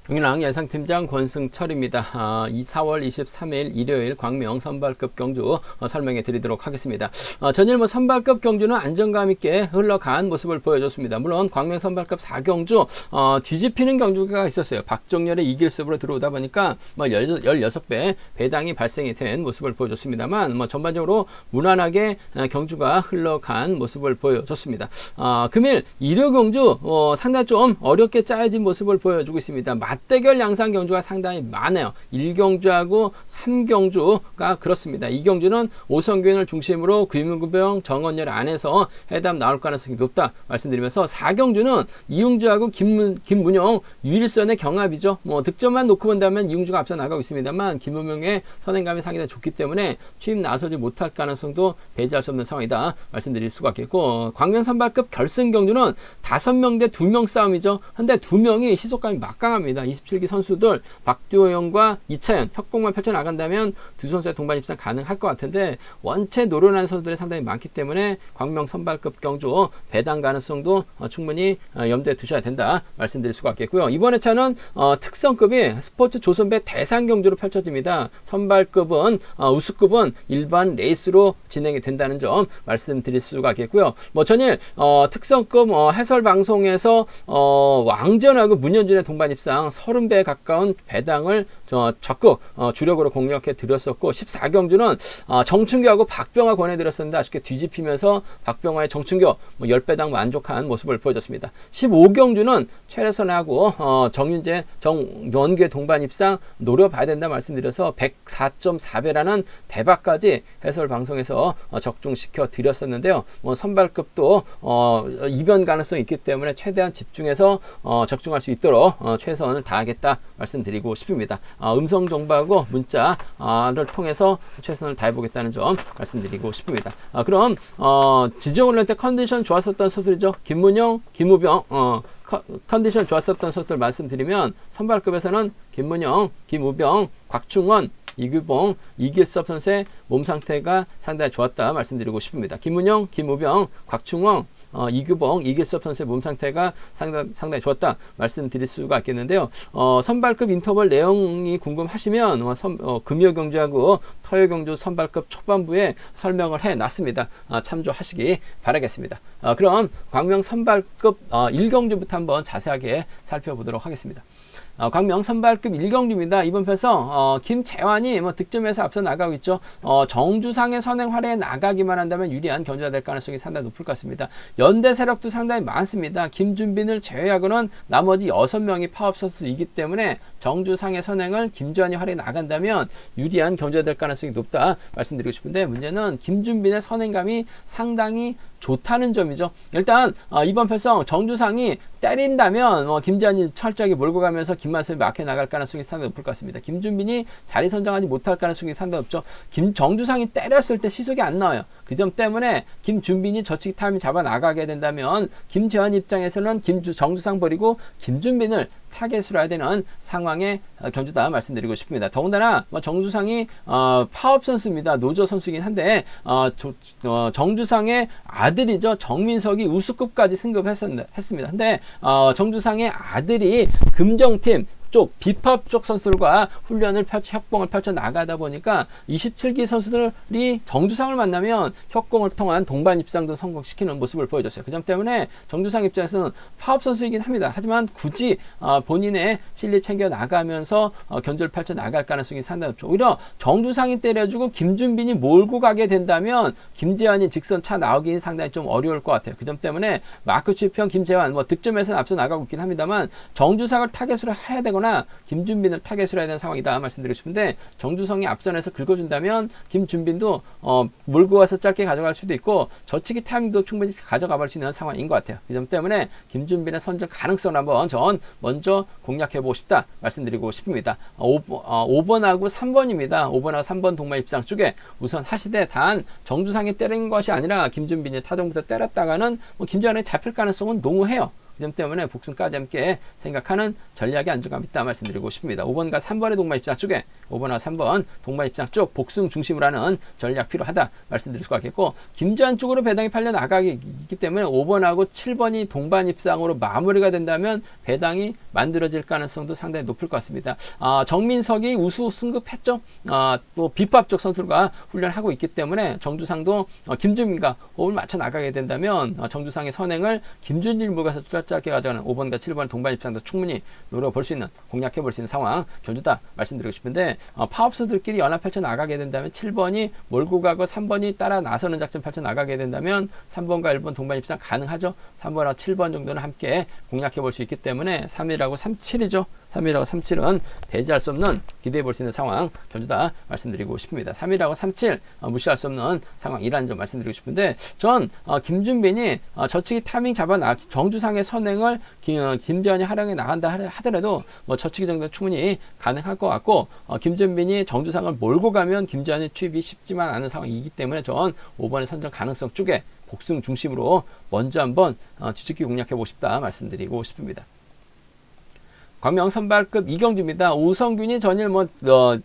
경기랑 예상팀장 권승철입니다. 4월 23일 일요일 광명 선발급 경주 설명해 드리도록 하겠습니다. 전일 선발급 경주는 안정감 있게 흘러간 모습을 보여줬습니다. 물론 광명 선발급 4경주 뒤집히는 경주가 있었어요. 박정열의 이길습으로 들어오다 보니까 16배 배당이 발생이 된 모습을 보여줬습니다만 전반적으로 무난하게 경주가 흘러간 모습을 보여줬습니다. 금일 일요 경주 상당히 좀 어렵게 짜여진 모습을 보여주고 있습니다. 맞대결 양상 경주가 상당히 많아요. 1경주하고 3경주가 그렇습니다. 2경주는 오성균을 중심으로 구임구병 정원열 안에서 해담 나올 가능성이 높다 말씀드리면서 4경주는 이웅주하고 김문영 유일선의 경합이죠. 득점만 놓고 본다면 이웅주가 앞서 나가고 있습니다만 김문영의 선행감이 상당히 좋기 때문에 취임 나서지 못할 가능성도 배제할 수 없는 상황이다 말씀드릴 수가 있겠고, 광명 선발급 결승 경주는 5명 대 2명 싸움이죠. 근데 2명이 시속감이 막강합니다. 27기 선수들 박두영과 이차연 협공만 펼쳐나간다면 두 선수의 동반 입상 가능할 것 같은데 원체 노련한 선수들이 상당히 많기 때문에 광명 선발급 경주 배당 가능성도 충분히 염두에 두셔야 된다 말씀드릴 수가 있겠고요. 이번 회차는 특성급이 스포츠 조선배 대상 경주로 펼쳐집니다. 선발급은 우수급은 일반 레이스로 진행이 된다는 점 말씀드릴 수가 있겠고요. 전일 특성급 해설 방송에서 왕전하고 문현준의 동반 입상 30배에 가까운 배당을 적극 주력으로 공략해 드렸었고, 14경주는 정춘교하고 박병화 권해드렸었는데 아쉽게 뒤집히면서 박병화의 정춘교 10배당 만족한 모습을 보여줬습니다. 15경주는 최래선하고 정윤재, 정원규의 동반 입상 노려봐야 된다 말씀드려서 104.4배라는 대박까지 해설 방송에서 적중시켜 드렸었는데요. 선발급도 이변 가능성이 있기 때문에 최대한 집중해서 적중할 수 있도록 최선을 다하겠다 말씀드리고 싶습니다. 음성 정보하고 문자를 통해서 최선을 다해보겠다는 점 말씀드리고 싶습니다. 그럼 지정훈련 때 컨디션 좋았었던 선수들이죠. 김문영, 김우병 컨디션 좋았었던 선수들 말씀드리면 선발급에서는 김문영, 김우병, 곽충원, 이규봉, 이길섭 선수의 몸 상태가 상당히 좋았다 말씀드리고 싶습니다. 김문영, 김우병, 곽충원, 이규봉, 이길섭 선수의 몸 상태가 상당히 좋았다 말씀드릴 수가 있겠는데요. 선발급 인터벌 내용이 궁금하시면 금요 경주하고 토요 경주 선발급 초반부에 설명을 해놨습니다. 참조하시기 바라겠습니다. 그럼 광명 선발급 1경주부터 한번 자세하게 살펴보도록 하겠습니다. 광명 선발급 1경주입니다. 이번 편에서 김재환이 득점에서 앞서 나가고 있죠. 정주상의 선행 활약에 나가기만 한다면 유리한 경주가 될 가능성이 상당히 높을 것 같습니다. 연대 세력도 상당히 많습니다. 김준빈을 제외하고는 나머지 6명이 파업 선수이기 때문에 정주상의 선행을 김재환이 활약에 나간다면 유리한 경주가 될 가능성이 높다 말씀드리고 싶은데, 문제는 김준빈의 선행감이 상당히 좋다는 점이죠. 일단 이번 편성 정주상이 때린다면 김재환이 철저하게 몰고 가면서 김만섭이 막혀 나갈 가능성이 상당히 높을 것 같습니다. 김준빈이 자리 선정하지 못할 가능성이 상당히 높죠. 정주상이 때렸을 때 시속이 안 나와요. 그 점 때문에 김준빈이 저치기 타임이 잡아 나가게 된다면 김재환 입장에서는 정주상 버리고 김준빈을 타겟으로 해야 되는 상황의 경주다 말씀드리고 싶습니다. 더군다나 정주상이 파업 선수입니다. 노조 선수이긴 한데 정주상의 아들이죠. 정민석이 우수급까지 승급했습니다. 근데 정주상의 아들이 금정팀 쪽 비팝 쪽 선수들과 훈련을 협공을 펼쳐 나가다 보니까 27기 선수들이 정주상을 만나면 협공을 통한 동반 입상도 성공시키는 모습을 보여줬어요. 그 점 때문에 정주상 입장에서는 파업 선수이긴 합니다. 하지만 굳이 본인의 실리 챙겨 나가면서 견주를 펼쳐 나갈 가능성이 상당히 높죠. 오히려 정주상이 때려주고 김준빈이 몰고 가게 된다면 김재환이 직선 차 나오기 상당히 좀 어려울 것 같아요. 그 점 때문에 마크 추평 김재환 득점에서는 앞서 나가고 있긴 합니다만 정주상을 타겟으로 해야 되거나 김준빈을 타겟으로 해야 되는 상황이다 말씀드리고 싶은데, 정주성이 앞선에서 긁어준다면 김준빈도 몰고 와서 짧게 가져갈 수도 있고 저치기 타이밍도 충분히 가져가 볼 수 있는 상황인 것 같아요. 이 점 때문에 김준빈의 선정 가능성을 한번 먼저 공략해보고 싶다 말씀드리고 싶습니다. 5번하고 3번입니다. 5번하고 3번 동반 입상 쪽에 우선 하시되, 단 정주상이 때린 것이 아니라 김준빈이 타종부터 때렸다가는 김재환이 잡힐 가능성은 농후해요. 그 점 때문에 복승까지 함께 생각하는 전략의 안정감 있다 말씀드리고 싶습니다. 5번과 3번의 동반 입장 쪽에 5번과 3번 동반 입장 쪽 복승 중심으로 하는 전략 필요하다 말씀드릴 수가 있겠고, 김주환 쪽으로 배당이 팔려 나가기 때문에 5번하고 7번이 동반 입장으로 마무리가 된다면 배당이 만들어질 가능성도 상당히 높을 것 같습니다. 정민석이 우수 승급했죠. 또 비법 쪽 선수가 훈련하고 있기 때문에 정주상도 김준민과 호흡을 맞춰 나가게 된다면 정주상의 선행을 김준일 물가서 짧게 가져가는 5번과 7번의 동반 입장도 충분히 노려볼 수 있는, 공략해 볼 수 있는 상황 견주다 말씀드리고 싶은데, 파업수들끼리 연합 펼쳐 나가게 된다면 7번이 몰고 가고 3번이 따라 나서는 작전 펼쳐 나가게 된다면 3번과 1번 동반 입장 가능하죠. 3번하고 7번 정도는 함께 공략해 볼 수 있기 때문에 3일하고 37이죠. 3일하고 37은 배제할 수 없는, 기대해 볼 수 있는 상황 견주다 말씀드리고 싶습니다. 3일하고 37 무시할 수 없는 상황이라는 점 말씀드리고 싶은데, 전 김준빈이 저치기 타이밍 잡아 정주상의 선행을 김주환이 활용해 나간다 하더라도 뭐 저치기 정도는 충분히 가능할 것 같고, 김준빈이 정주상을 몰고 가면 김주환의 투입이 쉽지만 않은 상황이기 때문에 전 5번의 선정 가능성 쪽에 복승 중심으로 먼저 한번 주특기 공략해보고 싶다 말씀드리고 싶습니다. 광명 선발급 이경주입니다. 오성균이 전일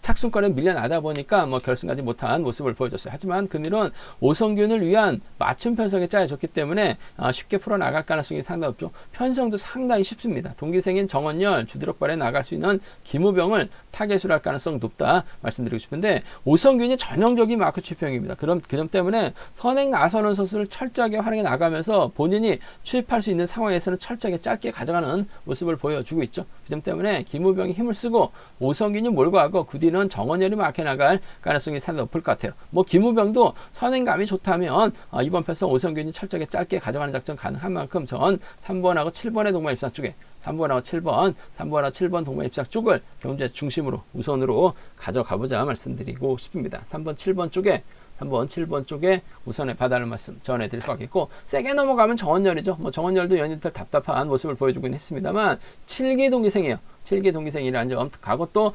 착순권에 밀려나다 보니까 결승까지 못한 모습을 보여줬어요. 하지만 금일은 오성균을 위한 맞춤 편성에 짜여졌기 때문에 쉽게 풀어나갈 가능성이 상당히 높죠. 편성도 상당히 쉽습니다. 동기생인 정원열, 주드럭발에 나갈 수 있는 김우병을 타겟으로 할 가능성 높다 말씀드리고 싶은데, 오성균이 전형적인 마크 취평입니다. 그 점 때문에 선행 나서는 선수를 철저하게 활용해 나가면서 본인이 추입할 수 있는 상황에서는 철저하게 짧게 가져가는 모습을 보여주고 있죠. 그 점 때문에 김우병이 힘을 쓰고 오성균이 몰고 가고 그 뒤는 정원열이 막혀 나갈 가능성이 상당히 높을 것 같아요. 김우병도 선행감이 좋다면 이번 편성 오성균이 철저하게 짧게 가져가는 작전 가능한 만큼 전 3번하고 7번의 동반 입상 쪽에 3번하고 7번 동반 입상 쪽을 경제 중심으로 우선으로 가져가보자 말씀드리고 싶습니다. 3번, 7번 쪽에 우선의 바다를 말씀 전해드릴 수가 있겠고, 세게 넘어가면 정원열이죠. 정원열도 연일들 답답한 모습을 보여주긴 했습니다만 7기 동기생이에요. 7기 동기생이라는 점 가고, 또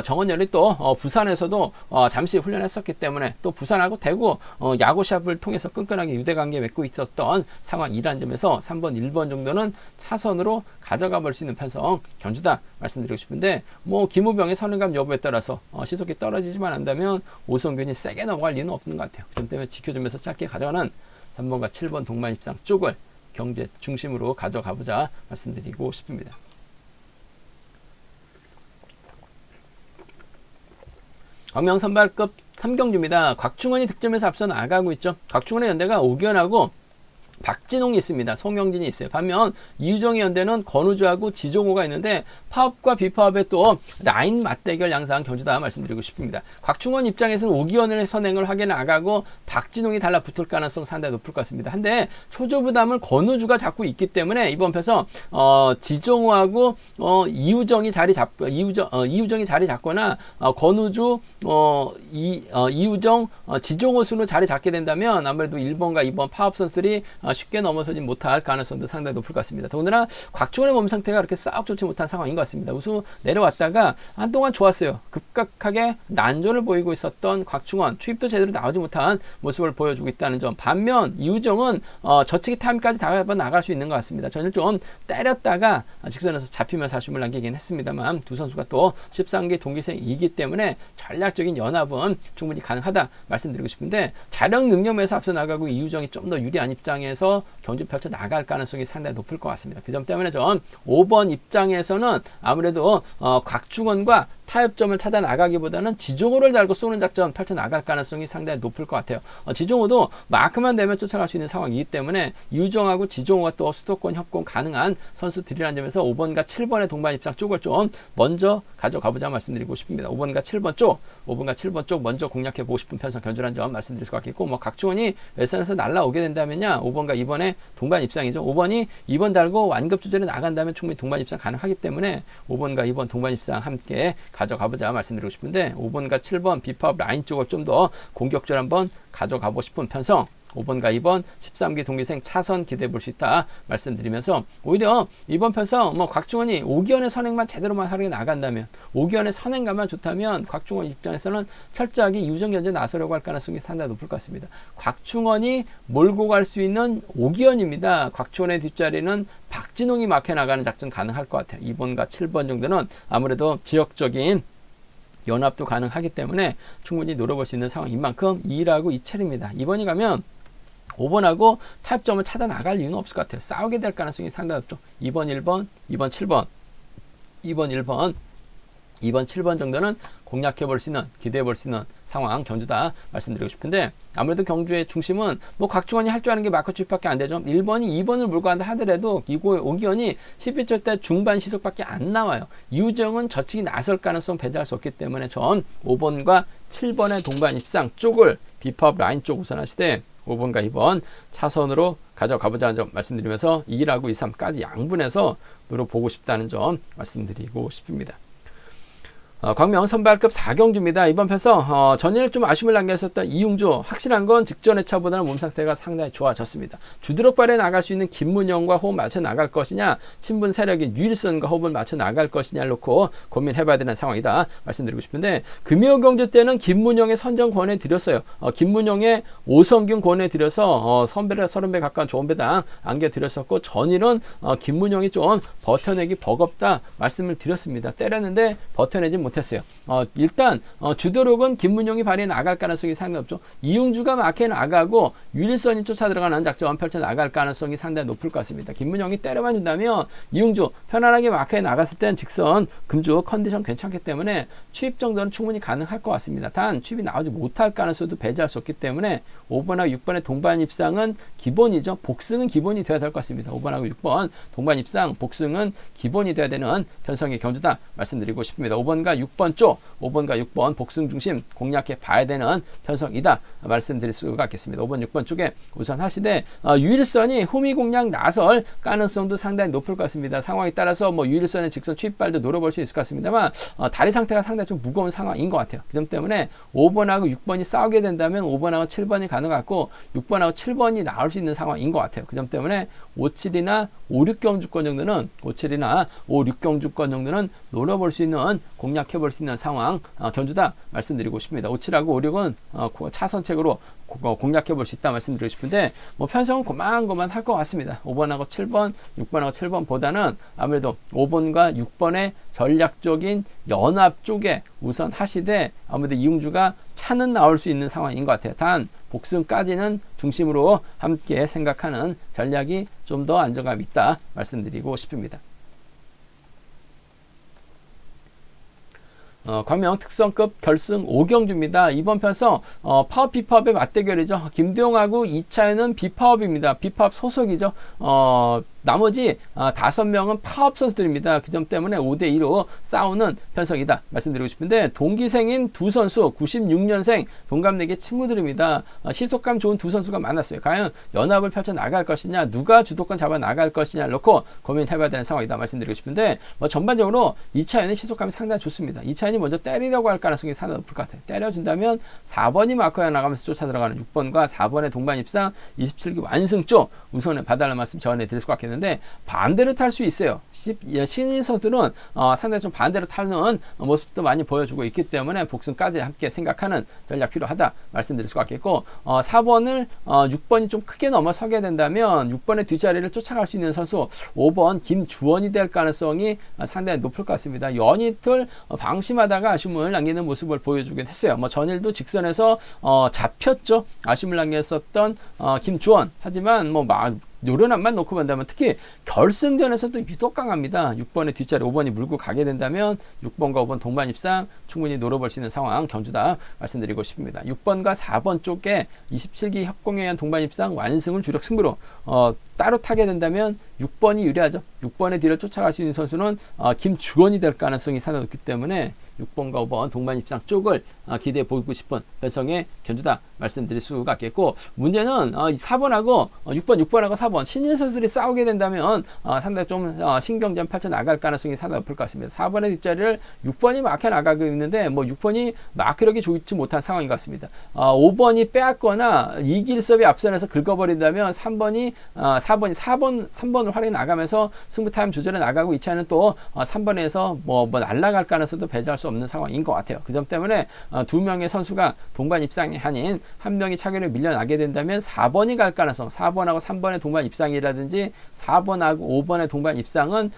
정원열이 또 부산에서도 잠시 훈련했었기 때문에 또 부산하고 대구 야구샵을 통해서 끈끈하게 유대관계 맺고 있었던 상황이라는 점에서 3번, 1번 정도는 차선으로 가져가 볼 수 있는 편성 견주다 말씀드리고 싶은데, 김우병의 선행감 여부에 따라서 시속이 떨어지지만 않다면 오성균이 세게 넘어갈 리는 없는 것 같아요. 그 점 때문에 지켜주면서 짧게 가져가는 3번과 7번 동반 입상 쪽을 경제 중심으로 가져가보자 말씀드리고 싶습니다. 광명 선발급 3경주입니다. 곽충원이 득점에서 앞서 나가고 있죠. 곽충원의 연대가 오기현하고 박진홍이 있습니다. 송영진이 있어요. 반면 이유정의 연대는 권우주하고 지종호가 있는데 파업과 비파업의 또 라인 맞대결 양상 경주다 말씀드리고 싶습니다. 곽충원 입장에서는 오기현의 선행을 확인해 나가고 박진홍이 달라붙을 가능성 상당히 높을 것 같습니다. 한데 초조부담을 권우주가 잡고 있기 때문에 이번 편에서 지종호하고 이유정이 자리 잡거나 권우주 이유정 지종호 순으로 자리 잡게 된다면 아무래도 1번과 2번 파업 선수들이 쉽게 넘어서지 못할 가능성도 상당히 높을 것 같습니다. 더군다나 곽충원의 몸 상태가 그렇게 썩 좋지 못한 상황인 것 같습니다. 우수 내려왔다가 한동안 좋았어요. 급격하게 난조를 보이고 있었던 곽충원, 투입도 제대로 나오지 못한 모습을 보여주고 있다는 점. 반면 이우정은 저치기 타임까지 다 나갈 수 있는 것 같습니다. 저는 좀 때렸다가 직선에서 잡히면서 아쉬움을 남기긴 했습니다만, 두 선수가 또 13기 동기생이기 때문에 전략적인 연합은 충분히 가능하다 말씀드리고 싶은데, 자력 능력에서 앞서 나가고 이우정이 좀 더 유리한 입장에서 경주 펼쳐 나갈 가능성이 상당히 높을 것 같습니다. 그 점 때문에 전 5번 입장에서는 아무래도 곽충원과 타협점을 찾아 나가기보다는 지종호를 달고 쏘는 작전 펼쳐 나갈 가능성이 상당히 높을 것 같아요. 지종호도 마크만 되면 쫓아갈 수 있는 상황이기 때문에 유정하고 지종호가 또 수도권 협공 가능한 선수들이라는 점에서 5번과 7번의 동반 입장 쪽을 좀 먼저 가져가보자 말씀드리고 싶습니다. 5번과 7번 쪽 먼저 공략해 보고 싶은 편성 견주라는 점 말씀드릴 수 있겠고, 곽충원이 외선에서 날라오게 된다면야 5번과 2번의 동반 입장이죠. 5번이 2번 달고 완급 조절에 나간다면 충분히 동반 입장 가능하기 때문에 5번과 2번 동반 입장 함께 가져가보자 말씀드리고 싶은데, 5번과 7번 비파업 라인 쪽을 좀 더 공격적으로 한번 가져가고 싶은 편성 5번과 2번 13기 동기생 차선 기대해 볼 수 있다 말씀드리면서, 오히려 이번 편서 뭐 곽중원이 오기현의 선행만 제대로만 하게 나간다면, 오기현의 선행감만 좋다면 곽중원 입장에서는 철저하게 유정 견제 나서려고 할 가능성이 상당히 높을 것 같습니다. 곽중원이 몰고 갈 수 있는 오기현입니다. 곽중원의 뒷자리는 박진홍이 막혀 나가는 작전 가능할 것 같아요. 2번과 7번 정도는 아무래도 지역적인 연합도 가능하기 때문에 충분히 노려볼 수 있는 상황인 만큼 2라고 2첼입니다. 2번이 가면 5번하고 타협점을 찾아 나갈 이유는 없을 것 같아요. 싸우게 될 가능성이 상당히 높죠. 2번 1번, 2번 7번, 2번 1번, 2번 7번 정도는 공략해 볼 수 있는, 기대해 볼 수 있는 상황 경주다 말씀드리고 싶은데, 아무래도 경주의 중심은 뭐 곽중원이 할 줄 아는 게 마크 주입밖에 안 되죠. 1번이 2번을 몰고 간다 하더라도 오기현이 12절 때 중반 시속밖에 안 나와요. 이우정은 저측이 나설 가능성 배제할 수 없기 때문에 전 5번과 7번의 동반 입상 쪽을 비팝 라인 쪽 우선하시되 5번과 2번 차선으로 가져가보자는 점 말씀드리면서 2라고 2, 3까지 양분해서 노려보고 싶다는 점 말씀드리고 싶습니다. 광명 선발급 4경주입니다. 이번 편서 전일 좀 아쉬움을 남겼었던 이웅주, 확실한 건 직전의 차보다는 몸 상태가 상당히 좋아졌습니다. 주드럭발에 나갈 수 있는 김문영과 호흡 맞춰 나갈 것이냐, 친분 세력인 유일선과 호흡을 맞춰 나갈 것이냐를 놓고 고민해봐야 되는 상황이다 말씀드리고 싶은데, 금요 경주 때는 김문영의 선정 권해드렸어요. 김문영의 오성균 권해드려서 선배라 30배 가까운 좋은 배당 안겨드렸었고, 전일은 김문영이 좀 버텨내기 버겁다 말씀을 드렸습니다. 때렸는데 버텨내지 못했어요. 일단 주도력은 김문영이 발휘해 나갈 가능성이 상당히 높죠. 이웅주가 막혀 나가고 유일선이 쫓아 들어가는 작전 펼쳐 나갈 가능성이 상당히 높을 것 같습니다. 김문영이 때려만 준다면 이웅주 편안하게 막혀 나갔을 땐 직선 금주 컨디션 괜찮기 때문에 취입 정도는 충분히 가능할 것 같습니다. 단 취입이 나오지 못할 가능성도 배제할 수 없기 때문에 5번하고 6번의 동반 입상은 기본이죠. 복승은 기본이 되어야 될 것 같습니다. 5번하고 6번 동반 입상, 복승은 기본이 되어야 되는 편성의 경주다 말씀드리고 싶습니다. 5번과 6번 쪽, 5번과 6번 복승 중심 공략해 봐야 되는 편성이다 말씀드릴 수가 있겠습니다. 5번, 6번 쪽에 우선 하시되 유일선이 후미 공략 나설 가능성도 상당히 높을 것 같습니다. 상황에 따라서 뭐 유일선의 직선 취입발도 노려볼 수 있을 것 같습니다만 다리 상태가 상당히 좀 무거운 상황인 것 같아요. 그 점 때문에 5번하고 6번이 싸우게 된다면 5번하고 7번이 가능하고 6번하고 7번이 나올 수 있는 상황인 것 같아요. 그 점 때문에 5,7이나 5, 6경주권 정도는 5,7이나 5, 6경주권 정도는 노려볼 수 있는, 공략해 볼 수 있는 상황 경주다 말씀드리고 싶습니다. 5, 7하고 5, 6은 차선책으로 공략해 볼 수 있다 말씀드리고 싶은데, 뭐 편성은 고만고만 할 것 같습니다. 5번하고 7번, 6번하고 7번보다는 아무래도 5번과 6번의 전략적인 연합 쪽에 우선 하시되, 아무래도 이웅주가 차는 나올 수 있는 상황인 것 같아요. 단 복승까지는 중심으로 함께 생각하는 전략이 좀 더 안정감 있다 말씀드리고 싶습니다. 광명 특성급 결승 5경주입니다. 이번 편서 파업 비파업의 맞대결이죠. 김도영하고 2차에는 비파업입니다. 비파업 소속이죠. 나머지 5명은 파업 선수들입니다. 그 점 때문에 5대2로 싸우는 편성이다 말씀드리고 싶은데, 동기생인 두 선수 96년생 동갑내기 친구들입니다. 시속감 좋은 두 선수가 만났어요. 과연 연합을 펼쳐 나갈 것이냐, 누가 주도권 잡아 나갈 것이냐를 놓고 고민해봐야 되는 상황이다 말씀드리고 싶은데, 전반적으로 2차에는 시속감이 상당히 좋습니다. 2차에는 먼저 때리려고 할 가능성이 상당히 높을 것 같아요. 때려준다면 4번이 마커에 나가면서 쫓아 들어가는 6번과 4번의 동반 입상 27기 완승 쪽 우선에 봐달라는 말씀 전해드릴 수가 있겠는데, 반대로 탈 수 있어요. 신인 선수들은 상당히 좀 반대로 타는 모습도 많이 보여주고 있기 때문에 복승까지 함께 생각하는 전략 필요하다 말씀드릴 수가 있겠고, 4번을 6번이 좀 크게 넘어서게 된다면 6번의 뒷자리를 쫓아갈 수 있는 선수 5번 김주원이 될 가능성이 상당히 높을 것 같습니다. 연이틀 방심하다가 아쉬움을 남기는 모습을 보여주긴 했어요. 전일도 직선에서 잡혔죠. 아쉬움을 남겼었던 김주원. 하지만 요런함만 놓고 본다면 특히 결승전에서도 유독 강합니다. 6번의 뒷자리 5번이 물고 가게 된다면 6번과 5번 동반 입상 충분히 노려볼 수 있는 상황 경주다 말씀드리고 싶습니다. 6번과 4번 쪽에 27기 협공에 의한 동반 입상 완승을 주력 승부로 따로 타게 된다면 6번이 유리하죠. 6번의 뒤를 쫓아갈 수 있는 선수는 김주원이 될 가능성이 상당히 높기 때문에 6번과 5번 동반 입상 쪽을 기대해 보고 싶은 편성의 견주다 말씀드릴 수가 있겠고, 문제는 4번하고 6번하고 4번 신인 선수들이 싸우게 된다면 상당히 좀 신경전 펼쳐 나갈 가능성이 상당히 높을 것 같습니다. 4번의 뒷자리를 6번이 막혀 나가고 있는데 6번이 막 그렇게 좋지 못한 상황인 것 같습니다. 5번이 빼앗거나 이길 수업이 앞선에서 긁어버린다면 3번을 활용해 나가면서 승부 타임 조절해 나가고, 이 차는 또 3번에서 뭐 날아갈 가능성도 배제할 수 없는 상황인 것 같아요. 그 점 때문에 두 명의 선수가 동반 입상이 아닌 한 명이 차기를 밀려나게 된다면 4번이 갈 가능성, 4번하고 3번의 동반 입상이라든지 4번하고 5번의 동반 입상은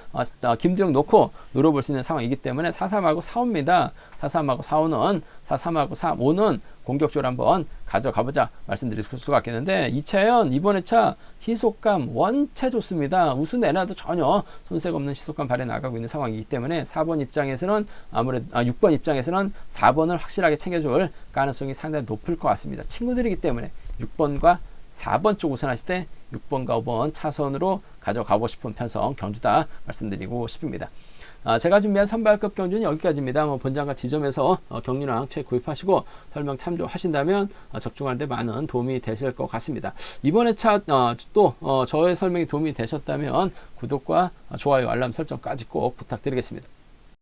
김두영 놓고 노려볼 수 있는 상황이기 때문에 4-3하고 4-5입니다. 4-3하고 4-5는 4-3하고 4-5는 공격적으로 한번 가져가보자 말씀드릴 수가 있겠는데, 이차연 이번에 차 희속감 원체 좋습니다. 우수 내놔도 전혀 손색 없는 희속감 발휘 나가고 있는 상황이기 때문에 4번 입장에서는 아무래도 6번 입장에서는 4번을 확실하게 챙겨줄 가능성이 상당히 높을 것 같습니다. 친구들이기 때문에 6번과 4번 쪽 우선하실 때 6번과 5번 차선으로 가져가고 싶은 편성 경주다 말씀드리고 싶습니다. 제가 준비한 선발급 경주는 여기까지입니다. 본장과 지점에서 경륜왕 책 구입하시고 설명 참조하신다면 적중하는 데 많은 도움이 되실 것 같습니다. 이번에 차 또 저의 설명이 도움이 되셨다면 구독과 좋아요, 알람 설정까지 꼭 부탁드리겠습니다.